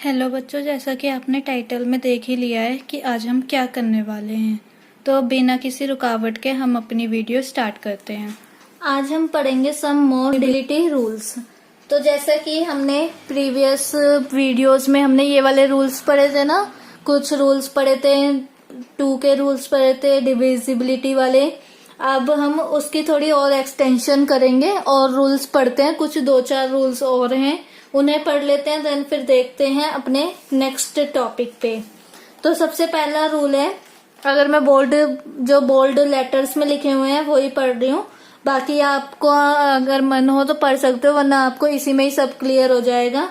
Hello बच्चों, जैसा कि आपने टाइटल में देख ही लिया है कि आज हम क्या करने वाले हैं। तो बिना किसी रुकावट के हम अपनी वीडियो स्टार्ट करते हैं। आज हम पढ़ेंगे सम मोबिलिटी रूल्स। तो जैसा कि हमने प्रीवियस वीडियोस में हमने ये वाले रूल्स पढ़े थे ना, कुछ रूल्स पढ़े थे, 2 के रूल्स पढ़े थे डिविजिबिलिटी वाले। अब हम उसकी थोड़ी और एक्सटेंशन करेंगे और रूल्स पढ़ते हैं। कुछ 2-4 रूल्स और हैं, उन्हें पढ़ लेते हैं, देन फिर देखते हैं अपने नेक्स्ट टॉपिक पे। तो सबसे पहला रूल है, अगर मैं बोल्ड लेटर्स में लिखे हुए हैं वही पढ़ रही हूँ, बाकी आपको अगर मन हो तो पढ़ सकते हो, वरना आपको इसी में ही सब क्लियर हो जाएगा।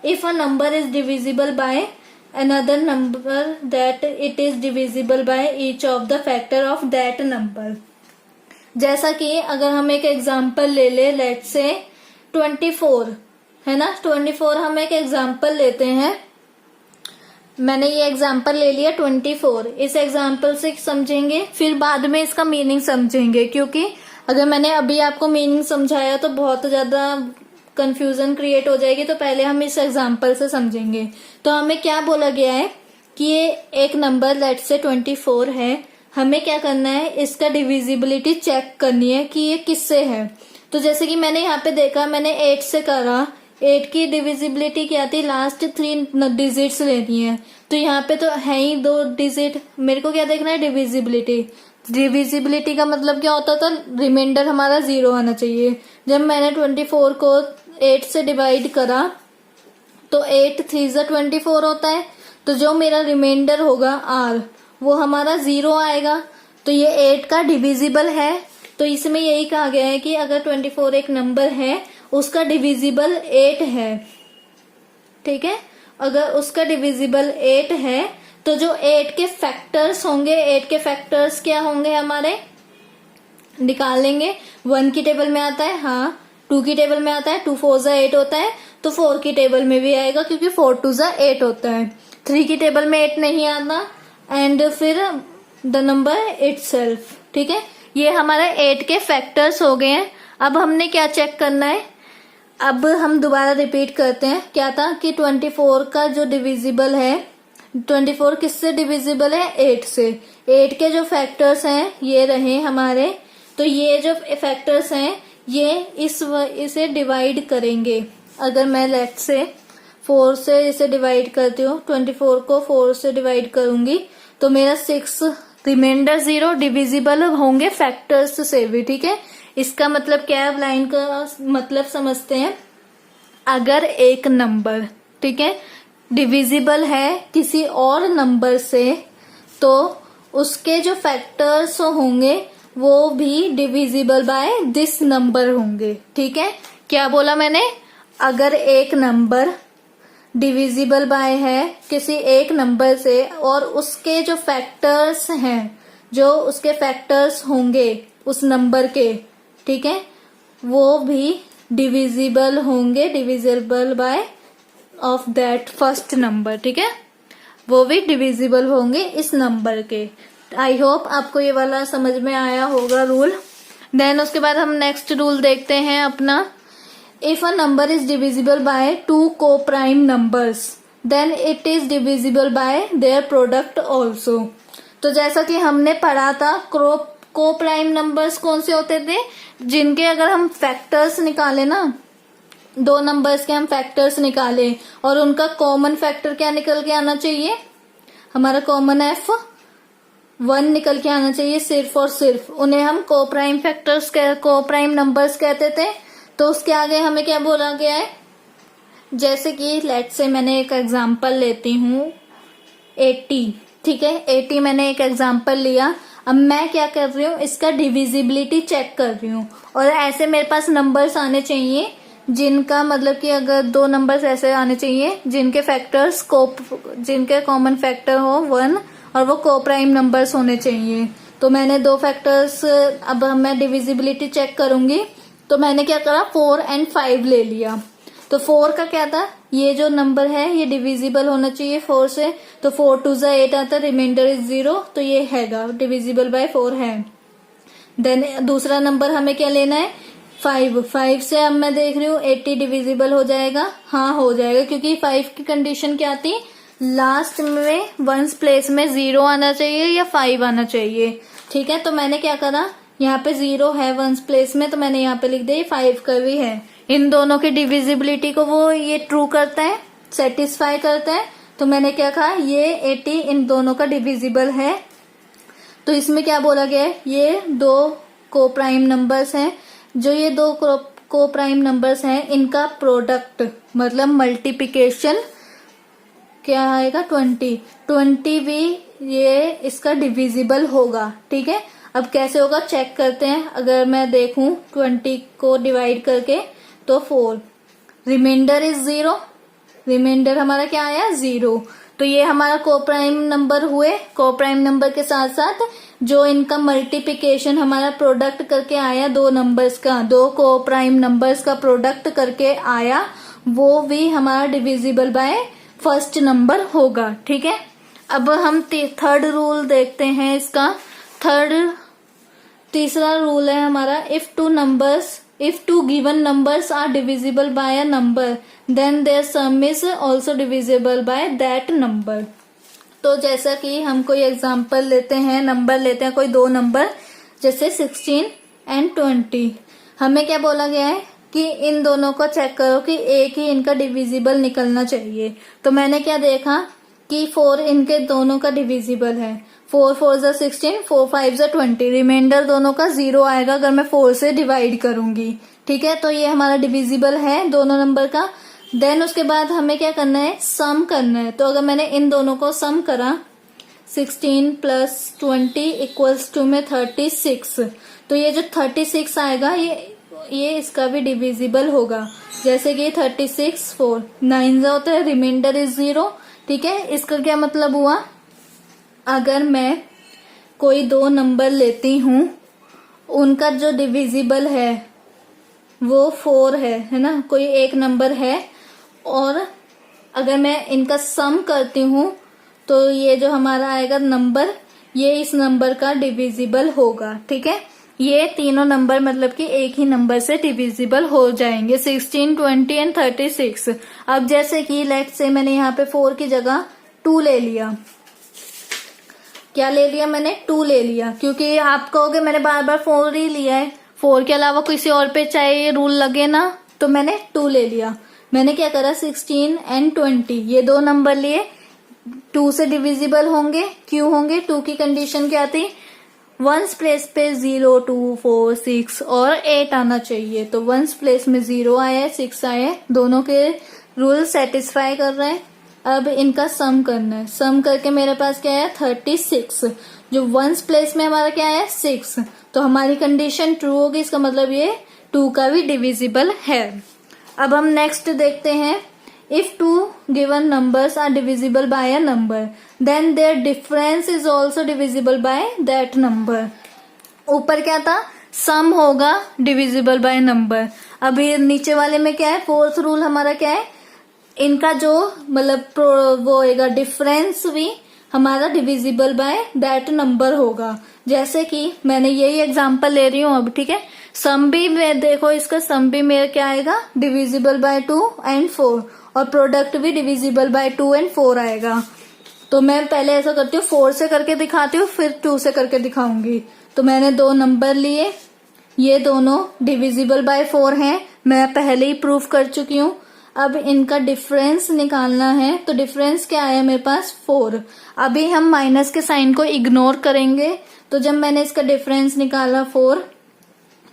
If a number is divisible bye another number that it is divisible by each of the factor of that number। जैसा कि अगर हम एक एग्जाम्पल ले ले, लेट से 24 है ना, 24 हम एक एग्जाम्पल लेते हैं। मैंने ये एग्जाम्पल ले लिया 24। इस एग्जाम्पल से समझेंगे, फिर बाद में इसका मीनिंग समझेंगे, क्योंकि अगर मैंने अभी आपको मीनिंग समझाया तो बहुत ज्यादा कंफ्यूजन क्रिएट हो जाएगी। तो पहले हम इस एग्जाम्पल से समझेंगे। तो हमें क्या बोला गया है कि ये एक नंबर लेट से 24 है, हमें क्या करना है, इसका डिविजिबिलिटी चेक करनी है कि ये किससे है। तो जैसे कि मैंने यहाँ पे देखा, मैंने 8 से करा, 8 की डिविजिबिलिटी क्या थी, लास्ट 3 डिजिट्स लेनी है। तो यहाँ पे तो है ही 2 डिजिट, मेरे को क्या देखना है, डिविजिबिलिटी। डिविजिबिलिटी का मतलब क्या होता था, रिमाइंडर हमारा 0 आना चाहिए। जब मैंने 24 को 8 से डिवाइड करा तो 8 3 24 होता है, तो जो मेरा रिमाइंडर होगा r वो हमारा 0 आएगा। तो ये 8 का डिविजिबल है। तो इसमें यही कहा गया है कि अगर 24 एक नंबर है, उसका डिविजिबल 8 है, ठीक है। अगर उसका डिविजिबल 8 है तो जो 8 के फैक्टर्स होंगे, 8 के फैक्टर्स क्या होंगे हमारे, निकाल लेंगे। 1 की टेबल में आता है, हाँ। 2 की टेबल में आता है, 2 4 जा 8 होता है, तो 4 की टेबल में भी आएगा क्योंकि 4 2 जा 8 होता है। 3 की टेबल में 8 नहीं आता, एंड फिर द नंबर इटसेल्फ, ठीक है। ये हमारे 8 के फैक्टर्स हो गए हैं। अब हमने क्या चेक करना है, अब हम दोबारा रिपीट करते हैं। क्या था कि 24 का जो डिविजिबल है, 24 किससे डिविजिबल है, 8 से। 8 के जो फैक्टर्स हैं ये रहे हमारे। तो ये जो फैक्टर्स हैं ये इसे डिवाइड करेंगे। अगर मैं लेट से 4 से इसे डिवाइड करती हूँ, 24 को 4 से डिवाइड करूंगी तो मेरा 6, रिमाइंडर 0, डिविजिबल होंगे फैक्टर्स से भी, ठीक है। इसका मतलब क्या है, लाइन का मतलब समझते हैं। अगर एक नंबर, ठीक है, डिविजिबल है किसी और नंबर से, तो उसके जो फैक्टर्स होंगे वो भी डिविजिबल बाय दिस नंबर होंगे, ठीक है। क्या बोला मैंने, अगर एक नंबर डिविजिबल बाय है किसी एक नंबर से और उसके जो फैक्टर्स हैं, जो उसके फैक्टर्स होंगे उस नंबर के, ठीक है, वो भी डिविजिबल होंगे, divisible by of that first number, ठीक है, वो भी डिविजिबल होंगे इस नंबर के। आई होप आपको ये वाला समझ में आया होगा रूल। देन उसके बाद हम नेक्स्ट रूल देखते हैं अपना। If a number is divisible by 2 co prime numbers then it is divisible by their product also. तो जैसा कि हमने पढ़ा था, को प्राइम नंबर्स कौन से होते थे, जिनके अगर हम फैक्टर्स निकाले ना, 2 नंबर्स के हम फैक्टर्स निकाले और उनका कॉमन फैक्टर क्या निकल के आना चाहिए, हमारा कॉमन F1 निकल के आना चाहिए सिर्फ और सिर्फ। उन्हें हम को प्राइम नंबर्स कहते थे। तो उसके आगे हमें क्या बोला गया है, जैसे कि लेट से मैंने एक एग्जांपल लेती हूँ 80, ठीक है, 80 मैंने एक एग्जांपल लिया। अब मैं क्या कर रही हूँ, इसका डिविजिबिलिटी चेक कर रही हूँ। और ऐसे मेरे पास नंबर्स आने चाहिए जिनका मतलब कि अगर 2 नंबर्स ऐसे आने चाहिए जिनके फैक्टर्स जिनके कॉमन फैक्टर हो 1 और वो को प्राइम नंबर्स होने चाहिए। तो मैंने 2 फैक्टर्स, अब मैं डिविजिबिलिटी चेक करूंगी। तो मैंने क्या करा, 4 और 5 ले लिया। तो 4 का क्या था, ये जो नंबर है ये डिविजिबल होना चाहिए 4 से। तो 4 2 जा 8 आता है, रिमाइंडर इज 0, तो ये हैगा डिविजिबल बाय 4 है। देन दूसरा नंबर हमें क्या लेना है, 5 से अब मैं देख रही हूँ 80 डिविजिबल हो जाएगा। हाँ हो जाएगा, क्योंकि 5 की कंडीशन क्या थी, लास्ट में वंस प्लेस में 0 आना चाहिए या 5 आना चाहिए। ठीक है, तो मैंने क्या करा, यहाँ पे 0 है वंस प्लेस में, तो मैंने यहाँ पे लिख दिया 5 का भी है। इन दोनों की डिविजिबिलिटी को वो ये ट्रू करता है, सेटिस्फाई करता है। तो मैंने क्या कहा, ये 80 इन दोनों का डिविजिबल है। तो इसमें क्या बोला गया है, ये दो को प्राइम नंबर्स हैं। जो ये दो को प्राइम नंबर्स हैं, इनका प्रोडक्ट मतलब मल्टीप्लिकेशन क्या आएगा, 20 भी ये इसका डिविजिबल होगा। ठीक है, अब कैसे होगा चेक करते हैं। अगर मैं देखूं 20 को डिवाइड करके तो 4, रिमाइंडर इज 0, रिमाइंडर हमारा क्या आया 0। तो ये हमारा को प्राइम नंबर हुए। को प्राइम नंबर के साथ साथ जो इनका मल्टीप्लिकेशन हमारा प्रोडक्ट करके आया, दो नंबर्स का, दो को प्राइम नंबर्स का प्रोडक्ट करके आया, वो भी हमारा डिविजिबल बाय फर्स्ट नंबर होगा। ठीक है, अब हम थर्ड रूल देखते हैं इसका। तीसरा रूल है हमारा, if two given numbers are divisible by a number then their sum is also divisible by that number। तो जैसा कि हम कोई एग्जांपल लेते हैं, नंबर लेते हैं, कोई दो नंबर जैसे 16 एंड 20, हमें क्या बोला गया है कि इन दोनों को चेक करो कि एक ही इनका डिविजिबल निकलना चाहिए। तो मैंने क्या देखा कि 4 इनके दोनों का डिविजिबल है। 4 4 जा 16, 4 5 जा 20, रिमाइंडर दोनों का 0 आएगा अगर मैं 4 से डिवाइड करूंगी। ठीक है, तो ये हमारा डिविजिबल है दोनों नंबर का। देन उसके बाद हमें क्या करना है, सम करना है। तो अगर मैंने इन दोनों को सम करा, 16 प्लस 20 इक्वल्स टू में 36, तो ये जो 36 आएगा ये इसका भी डिविजिबल होगा। जैसे कि 36 4 9 जा होता है, रिमाइंडर इज 0। ठीक है, इसका क्या मतलब हुआ, अगर मैं कोई दो नंबर लेती हूँ, उनका जो डिविजिबल है वो 4 है ना, कोई एक नंबर है, और अगर मैं इनका सम करती हूँ तो ये जो हमारा आएगा नंबर, ये इस नंबर का डिविजिबल होगा। ठीक है, ये तीनों नंबर मतलब कि एक ही नंबर से डिविजिबल हो जाएंगे, 16 20 एंड 36। अब जैसे कि लेट्स से मैंने यहाँ पे 4 की जगह 2 ले लिया। क्या ले लिया मैंने, 2 ले लिया, क्योंकि आप कहोगे मैंने बार बार 4 ही लिया है, 4 के अलावा किसी और पे चाहे ये रूल लगे ना, तो मैंने 2 ले लिया। मैंने क्या करा, 16 एंड 20 ये दो नंबर लिए, 2 से डिविजिबल होंगे। क्यों होंगे, 2 की कंडीशन क्या थी, वंस प्लेस पे 0 2 4 6 और 8 आना चाहिए। तो वंस प्लेस में 0 आया है, 6 आया है, दोनों के रूल सेटिस्फाई कर रहे हैं। अब इनका सम करना है। सम करके मेरे पास क्या है, 36, जो वंस प्लेस में हमारा क्या है 6, तो हमारी कंडीशन ट्रू होगी। इसका मतलब ये 2 का भी डिविजिबल है। अब हम नेक्स्ट देखते हैं, if 2 given numbers are divisible by a number then their difference is also divisible by that number. ऊपर क्या था, सम होगा डिविजिबल बाय नंबर। अभी नीचे वाले में क्या है, फोर्थ रूल हमारा क्या है, इनका जो मतलब वो होगा डिफरेंस भी हमारा डिविजिबल बाय दैट नंबर होगा। जैसे कि मैंने यही एग्जांपल ले रही हूँ अब। ठीक है, सम भी मैं देखो, इसका सम भी मेरा क्या आएगा, डिविजिबल बाय 2 एंड 4, और प्रोडक्ट भी डिविजिबल बाय 2 एंड 4 आएगा। तो मैं पहले ऐसा करती हूँ, 4 से करके दिखाती हूँ, फिर 2 से करके दिखाऊंगी। तो मैंने दो नंबर लिए, ये दोनों डिविजिबल बाय 4 हैं, मैं पहले ही प्रूफ कर चुकी हूँ। अब इनका डिफरेंस निकालना है, तो डिफरेंस क्या आया मेरे पास 4। अभी हम माइनस के साइन को इग्नोर करेंगे। तो जब मैंने इसका डिफरेंस निकाला 4,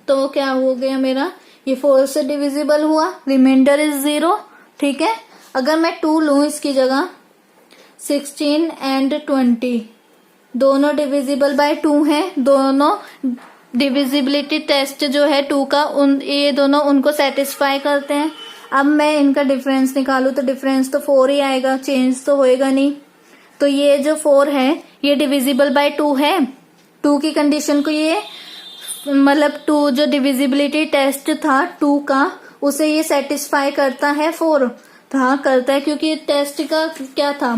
तो क्या हो गया मेरा, ये 4 से डिविजिबल हुआ, रिमाइंडर इज 0। ठीक है, अगर मैं 2 लूं इसकी जगह, 16 एंड 20 दोनों डिविजिबल बाय 2 हैं, दोनों डिविजिबिलिटी टेस्ट जो है 2 का, ये दोनों उनको सेटिस्फाई करते हैं। अब मैं इनका डिफरेंस निकालूं तो डिफरेंस तो 4 ही आएगा, चेंज तो होएगा नहीं। तो ये जो 4 है ये डिविजिबल बाय 2 है। 2 की कंडीशन को ये मतलब 2 जो डिविजिबिलिटी टेस्ट था 2 का, उसे ये सेटिस्फाई करता है 4। हाँ करता है, क्योंकि टेस्ट का क्या था,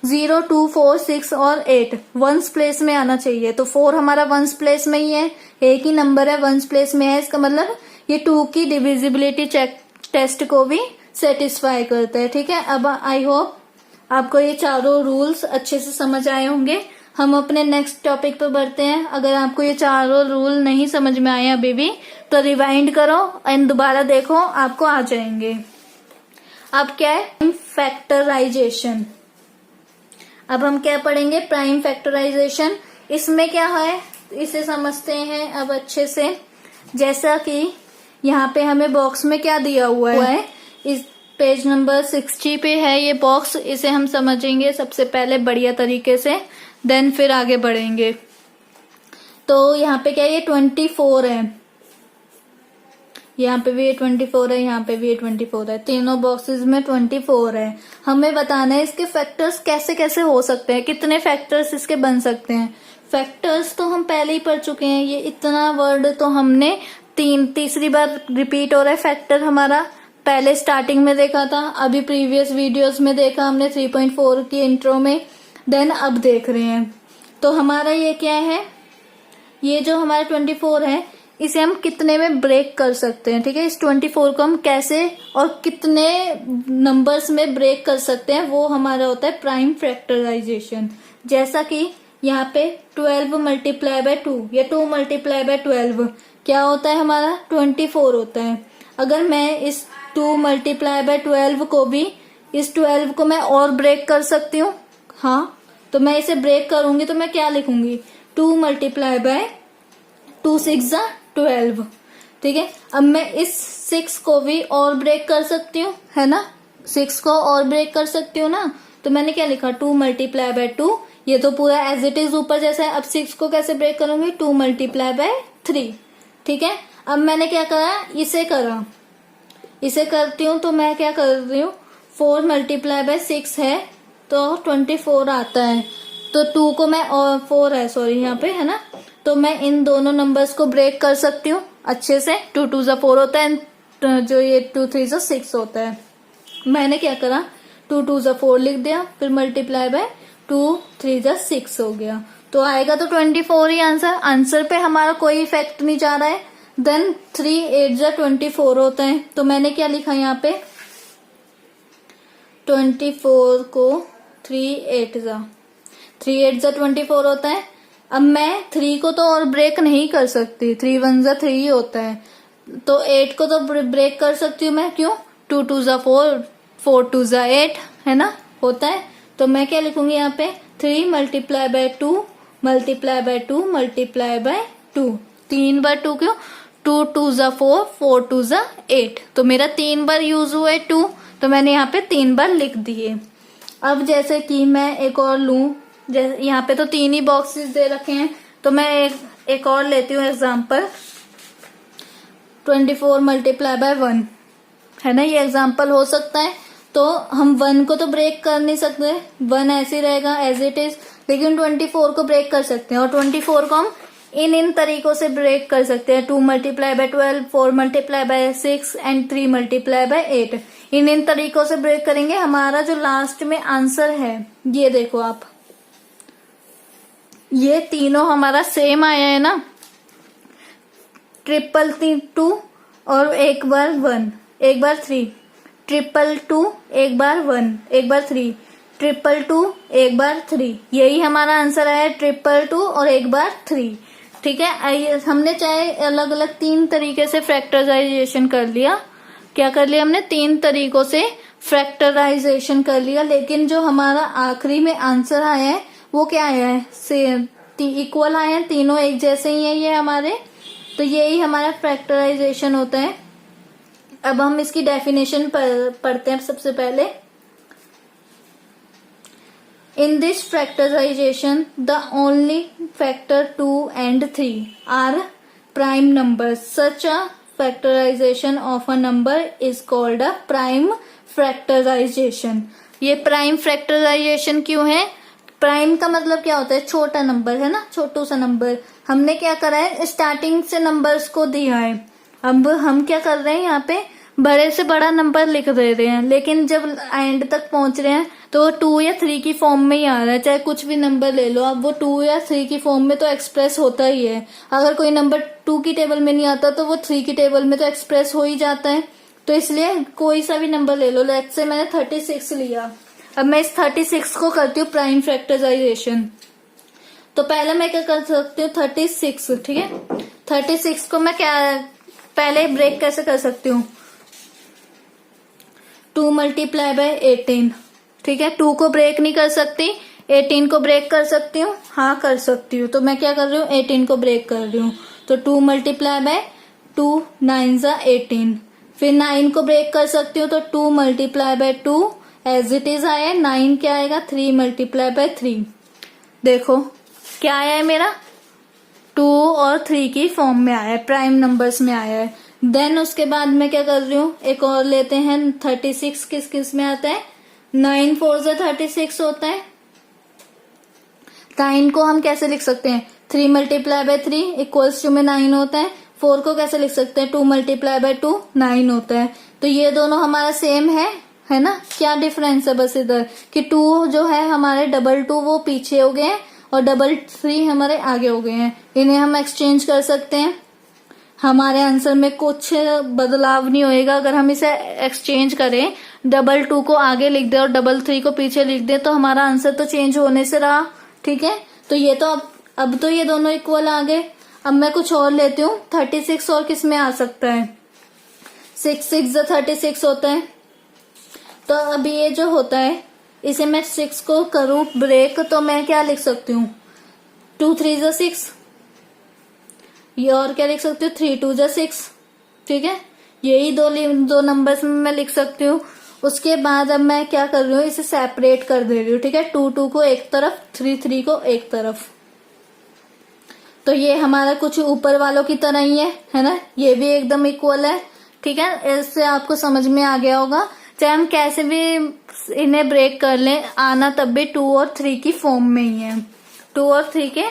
0 2 4 6 और 8 वंस प्लेस में आना चाहिए। तो 4 हमारा वंस प्लेस में ही है, एक ही नंबर है वंस प्लेस में है, इसका मतलब ये 2 की डिविजिबिलिटी चेक टेस्ट को भी सेटिस्फाई करता है। ठीक है, अब आई होप आपको ये चारों रूल्स अच्छे से समझ आए होंगे। हम अपने नेक्स्ट टॉपिक पर बढ़ते हैं। अगर आपको ये चारों रूल नहीं समझ में आए अभी भी तो रिवाइंड करो एंड दोबारा देखो, आपको आ जाएंगे। अब क्या है फैक्टराइजेशन। अब हम क्या पढ़ेंगे, प्राइम फैक्टराइजेशन। इसमें क्या है इसे समझते हैं अब अच्छे से। जैसा कि यहाँ पे हमें बॉक्स में क्या दिया हुआ है, इस पेज नंबर 60 पे है ये बॉक्स। इसे हम समझेंगे सबसे पहले बढ़िया तरीके से, देन फिर आगे बढ़ेंगे। तो यहाँ पे क्या है, ये 24 है, यहाँ पे भी ये 24 है, यहाँ पे भी ये 24 है, तीनों बॉक्सेस में 24 है। हमें बताना है इसके फैक्टर्स कैसे कैसे हो सकते हैं, कितने फैक्टर्स इसके बन सकते हैं। फैक्टर्स तो हम पहले ही पढ़ चुके हैं, ये इतना वर्ड तो हमने तीसरी बार रिपीट हो रहा है। फैक्टर हमारा पहले स्टार्टिंग में देखा था, अभी प्रीवियस वीडियोस में देखा हमने 3.4 की इंट्रो में, देन अब देख रहे हैं। तो हमारा ये क्या है, ये जो हमारा 24 है इसे हम कितने में ब्रेक कर सकते हैं। ठीक है, इस 24 को हम कैसे और कितने नंबर्स में ब्रेक कर सकते हैं, वो हमारा होता है प्राइम फैक्टराइजेशन। जैसा कि यहाँ पे 12 मल्टीप्लाई बाय 2 या 2 मल्टीप्लाई बाय 12 क्या होता है, हमारा 24 होता है। अगर मैं इस 2 मल्टीप्लाई बाय 12 को भी, इस 12 को मैं और ब्रेक कर सकती हूँ। हाँ, तो मैं इसे ब्रेक करूंगी तो मैं क्या लिखूंगी, 2 मल्टीप्लाई बाय 2 6 12। ठीक है, अब मैं इस 6 को भी और ब्रेक कर सकती हूँ, है ना, 6 को और ब्रेक कर सकती हूँ ना। तो मैंने क्या लिखा, 2 मल्टीप्लाई बाय 2, ये तो पूरा एज इट इज ऊपर जैसा है। अब 6 को कैसे ब्रेक करूंगी, 2 मल्टीप्लाई बाय 3। ठीक है, अब मैंने क्या करा, इसे करा, इसे करती हूँ तो मैं क्या कर रही हूँ, 4 मल्टीप्लाई बाय 6 है तो 24 आता है। तो 2 को मैं, और 4 है सॉरी यहाँ पे, है ना, तो मैं इन दोनों नंबर्स को ब्रेक कर सकती हूँ अच्छे से। 2 2 जा 4 होता है, जो ये 2 3 जा 6 होता है। मैंने क्या करा, 2 2 जा 4 लिख दिया, फिर मल्टीप्लाई बाय 2 3 जा 6 हो गया। तो आएगा तो 24 ही आंसर। आंसर पे हमारा कोई इफेक्ट नहीं जा रहा है। देन 3 8 जा 24 होता है। तो मैंने क्या लिखा यहाँ पे, 24 को 3 8 जा 24 होता है। अब मैं 3 को तो और ब्रेक नहीं कर सकती, 3 1 जा 3 ही होता है। तो 8 को तो ब्रेक कर सकती हूँ मैं, क्यों, 2 2 जा 4 4 2 जा 8, है ना, होता है। तो मैं क्या लिखूंगी यहाँ पे, 3 multiply by 2 multiply by 2 multiply by 2, 3 बार 2 क्यों, 2 2 जा 4 4 2 जा 8। तो मेरा 3 बार यूज हुआ है 2, तो मैंने यहाँ पे 3 बार लिख दिए। अब जैसे कि मैं एक और लूं, जैसे यहाँ पे तो 3 ही बॉक्सेस दे रखे हैं, तो मैं एक और लेती हूँ एग्जाम्पल, 24 मल्टीप्लाई बाय 1, है ना, ये एग्जाम्पल हो सकता है। तो हम 1 को तो ब्रेक कर नहीं सकते, 1 ऐसे ही रहेगा एज इट इज, लेकिन 24 को ब्रेक कर सकते हैं। और 24 को हम इन तरीकों से ब्रेक कर सकते हैं, 2 multiply bye 12, 4 multiply by 6 and 3 multiply by 8। इन तरीकों से ब्रेक करेंगे। हमारा जो लास्ट में आंसर है, ये देखो आप, ये तीनों हमारा सेम आया है ना, 2 और एक बार 1, एक बार 3, 2 एक बार 1, एक बार 3, 2 एक बार 3, यही हमारा आंसर आया, 2 और एक बार 3। ठीक है, हमने चाहे अलग अलग 3 तरीके से फैक्टराइजेशन कर लिया, क्या कर लिया हमने, 3 तरीकों से फैक्टराइजेशन कर लिया, लेकिन जो हमारा आखिरी में आंसर आया है वो क्या आया है, सेम इक्वल आए हैं, तीनों एक जैसे ही है ये हमारे। तो यही हमारा फैक्टराइजेशन होता है। अब हम इसकी डेफिनेशन पढ़ते हैं सबसे पहले। In this factorization, the only factor 2 and 3 are prime numbers. Such a factorization of a number is called a prime factorization. ये प्राइम फैक्टराइजेशन क्यों है? प्राइम का मतलब क्या होता है, छोटा नंबर, है ना, छोटू सा नंबर। हमने क्या करा है, स्टार्टिंग से नंबर्स को दिया है। अब हम क्या कर रहे हैं यहाँ पे, बड़े से बड़ा नंबर लिख दे रहे हैं, लेकिन जब एंड तक पहुंच रहे हैं तो वो 2 या 3 की फॉर्म में ही आ रहा है। चाहे कुछ भी नंबर ले लो, अब वो 2 या 3 की फॉर्म में तो एक्सप्रेस होता ही है। अगर कोई नंबर 2 की टेबल में नहीं आता तो वो 3 की टेबल में तो एक्सप्रेस हो ही जाता है। तो इसलिए कोई सा भी नंबर ले लो। लेट्स से मैंने 36 लिया। अब मैं इस 36 को करती हूँ प्राइम फैक्टराइजेशन। तो पहले मैं क्या कर सकती हूँ, 36, ठीक है। 36 को मैं क्या पहले ब्रेक कैसे कर सकती हूँ, 2 मल्टीप्लाई बाय 18, ठीक है। 2 को ब्रेक नहीं कर सकती, 18 को ब्रेक कर सकती हूँ, हाँ कर सकती हूँ। तो मैं क्या कर रही हूँ, 18 को ब्रेक कर रही हूँ। तो 2 मल्टीप्लाई बाय 2 9 ज़ा 18। फिर 9 को ब्रेक कर सकती हूँ, तो 2 multiply by 2 as it is आया। 9 क्या आएगा, 3 मल्टीप्लाई बाय 3। देखो क्या आया है मेरा, 2 और 3 की फॉर्म में आया है, प्राइम नंबर्स में आया है। देन उसके बाद मैं क्या कर रही हूँ, एक और लेते हैं। 36 किस किस में आता है, 9 4 ज़ा 36 होता है। 9 को हम कैसे लिख सकते हैं, 3 मल्टीप्लाई बाय 3 इक्वल्स टू में 9 होता है। 4 को कैसे लिख सकते हैं, 2 मल्टीप्लाई बाय 2 9 होता है। तो ये दोनों हमारा सेम है ना। क्या डिफरेंस है बस इधर कि 2 जो है हमारे 2 वो पीछे हो गए हैं और 3 हमारे आगे हो गए हैं। इन्हें हम एक्सचेंज कर सकते हैं। हमारे आंसर में कुछ बदलाव नहीं होएगा अगर हम इसे एक्सचेंज करें। 2 को आगे लिख दे और 3 को पीछे लिख दे तो हमारा आंसर तो चेंज होने से रहा, ठीक है। तो ये तो अब तो ये दोनों इक्वल आ गए। अब मैं कुछ और लेती हूँ। 36 और किस में आ सकता है, 6 6 ज़ा 36 होता है। तो अभी ये जो होता है इसे मैं 6 को करूं ब्रेक, तो मैं क्या लिख सकती हूँ, 2 3 ज़ा 6। ये और क्या लिख सकती हूँ, 3 2 ज़ा 6, ठीक है। यही दो नंबर्स में मैं लिख सकती हूँ। उसके बाद अब मैं क्या कर रही हूँ, इसे सेपरेट कर दे रही हूँ, ठीक है। 2 2 को एक तरफ, 3 3 को एक तरफ। तो ये हमारा कुछ ऊपर वालों की तरह ही है ना। ये भी एकदम इक्वल है, ठीक है। इससे आपको समझ में आ गया होगा। चाहे हम कैसे भी इन्हें ब्रेक कर लें, आना तब भी 2 और 3 की फॉर्म में ही है। 2 और 3 के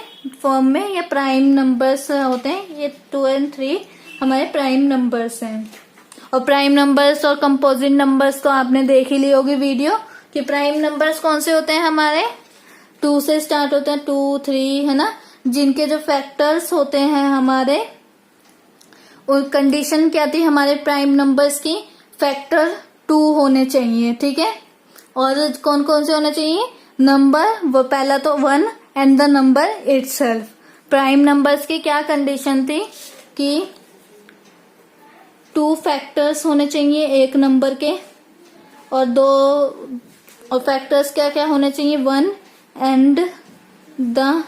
फॉर्म में ये प्राइम नंबर्स होते हैं। ये 2 और 3 हमारे प्राइम नंबर्स हैं। और प्राइम नंबर्स और कंपोजिट नंबर्स तो आपने देख ही ली होगी वीडियो कि प्राइम नंबर्स कौन से होते हैं हमारे, 2 से स्टार्ट होते हैं, 2 3, है ना। जिनके जो फैक्टर्स होते हैं हमारे, और कंडीशन क्या थी हमारे प्राइम नंबर्स की, फैक्टर 2 होने चाहिए, ठीक है। और कौन कौन से होने चाहिए, नंबर, वो पहला तो 1 and the number itself. Prime numbers की क्या कंडीशन थी कि 2 फैक्टर्स होने चाहिए एक नंबर के, और 2 और फैक्टर्स क्या क्या होने चाहिए, 1 एंड द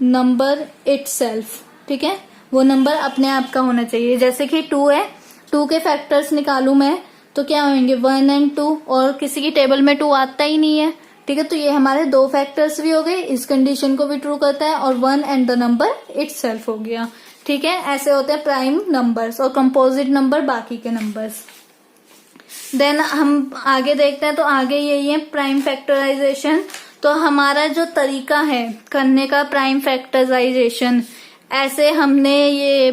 नंबर इटसेल्फ, ठीक है। वो नंबर अपने आप का होना चाहिए। जैसे कि 2 है, 2 के फैक्टर्स निकालू मैं तो क्या होंगे, 1 एंड 2, और किसी की टेबल में 2 आता ही नहीं है, ठीक है। तो ये हमारे 2 फैक्टर्स भी हो गए, इस कंडीशन को भी ट्रू करता है, और 1 एंड द नंबर इटसेल्फ हो गया, ठीक है। ऐसे होते हैं प्राइम नंबर्स, और कंपोजिट नंबर बाकी के नंबर्स। देन हम आगे देखते हैं। तो आगे यही है प्राइम फैक्टराइजेशन। तो हमारा जो तरीका है करने का प्राइम फैक्टराइजेशन, ऐसे हमने ये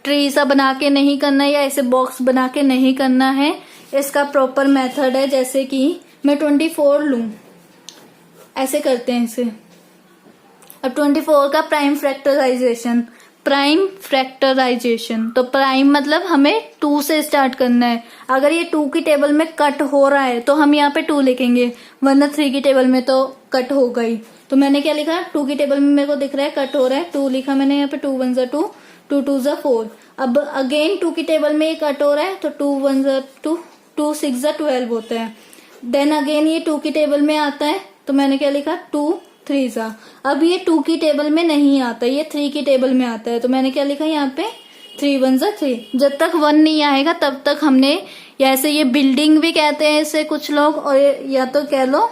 ट्री सा बना के नहीं करना है या ऐसे बॉक्स बना के नहीं करना है। इसका प्रॉपर मेथड है। जैसे कि मैं 24 लूं, ऐसे करते हैं इसे। अब 24 का प्राइम फैक्टराइजेशन, तो प्राइम मतलब हमें 2 से स्टार्ट करना है। अगर ये 2 की टेबल में कट हो रहा है तो हम यहाँ पे 2 लिखेंगे, वरना 3 की टेबल में तो कट हो गई। तो मैंने क्या लिखा, 2 की टेबल में मेरे को दिख रहा है कट हो रहा है, 2 लिखा मैंने यहाँ पे। 2 1 ज़ा 2, 2 2 ज़ा 4। अब अगेन 2 की टेबल में ये कट हो रहा है तो 2 1 ज़ा 2, 2 6 ज़ा 12 होता है। देन अगेन ये 2 की टेबल में आता है तो मैंने क्या लिखा, 2 3 ज़ा। अब ये 2 की टेबल में नहीं आता, ये 3 की टेबल में आता है तो मैंने क्या लिखा यहाँ पे, 3 1 ज़ा 3। जब तक 1 नहीं आएगा तब तक हमने, ऐसे ये बिल्डिंग भी कहते हैं इसे कुछ लोग, और या तो कह लो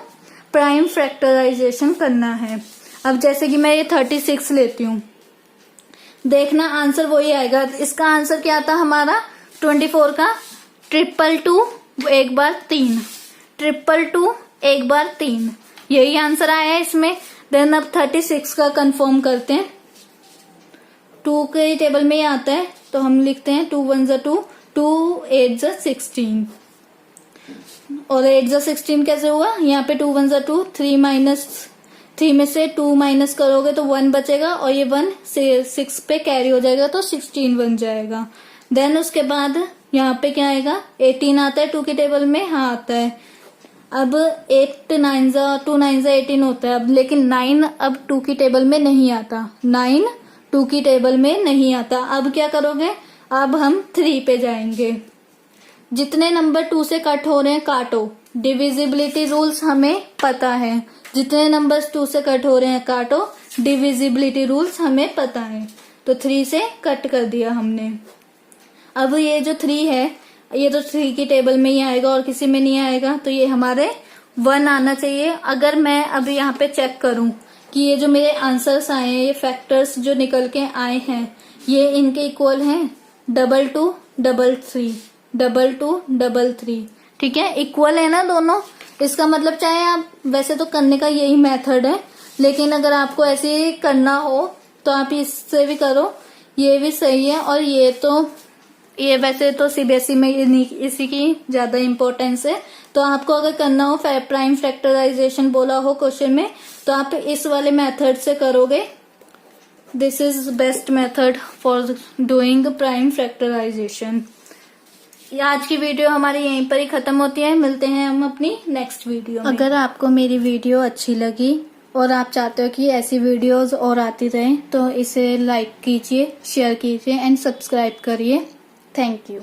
प्राइम फैक्टराइजेशन करना है। अब जैसे कि मैं ये 36 लेती हूँ, देखना आंसर वही आएगा। इसका आंसर क्या था हमारा 24 का, 222 एक बार 3, 222 एक बार 3, यही आंसर आया है इसमें। देन अब 36 का कंफर्म करते हैं। 2 के टेबल में ही आता है तो हम लिखते हैं 2 1 ज़ा 2, 2 8 जा 16 और 8 जा 16 कैसे हुआ, यहाँ पे 2 1 जा 2, 3 माइनस 3 में से 2 माइनस करोगे तो 1 बचेगा और ये 1 से 6 पे कैरी हो जाएगा तो 16 बन जाएगा। देन उसके बाद यहाँ पे क्या आएगा, 18 आता है 2 की टेबल में, हाँ आता है। अब 8 9 जा 2 9 जा 18 होता है अब, लेकिन 9 अब 2 की टेबल में नहीं आता, 9 2 की टेबल में नहीं आता। अब क्या करोगे, अब हम 3 पे जाएंगे। जितने नंबर 2 से कट हो रहे हैं काटो, डिविजिबिलिटी रूल्स हमें पता है। जितने नंबर्स 2 से कट हो रहे हैं काटो, डिविजिबिलिटी रूल्स हमें पता है। तो 3 से कट कर दिया हमने। अब ये जो 3 है ये तो 3 की टेबल में ही आएगा और किसी में नहीं आएगा, तो ये हमारे 1 आना चाहिए। अगर मैं अब यहाँ पे चेक करूं कि ये जो मेरे आंसर्स आए हैं, ये फैक्टर्स जो निकल के आए हैं, ये इनके इक्वल हैं 2 2 3 3 2 2 3, ठीक है, इक्वल है ना दोनों। इसका मतलब चाहे आप, वैसे तो करने का यही मेथड है, लेकिन अगर आपको ऐसे ही करना हो तो आप इससे भी करो, ये भी सही है। और ये वैसे तो सीबीएसई में इसी की ज्यादा इम्पोर्टेंस है, तो आपको अगर करना हो प्राइम फैक्टराइजेशन बोला हो क्वेश्चन में, तो आप इस वाले मेथड से करोगे। This is best method for doing prime factorization. आज की वीडियो हमारी यहीं पर ही खत्म होती है, मिलते हैं हम अपनी नेक्स्ट वीडियो में। अगर आपको मेरी वीडियो अच्छी लगी और आप चाहते हो कि ऐसी वीडियोस और आती रहें तो इसे लाइक कीजिए, शेयर कीजिए एंड सब्सक्राइब करिए। Thank you.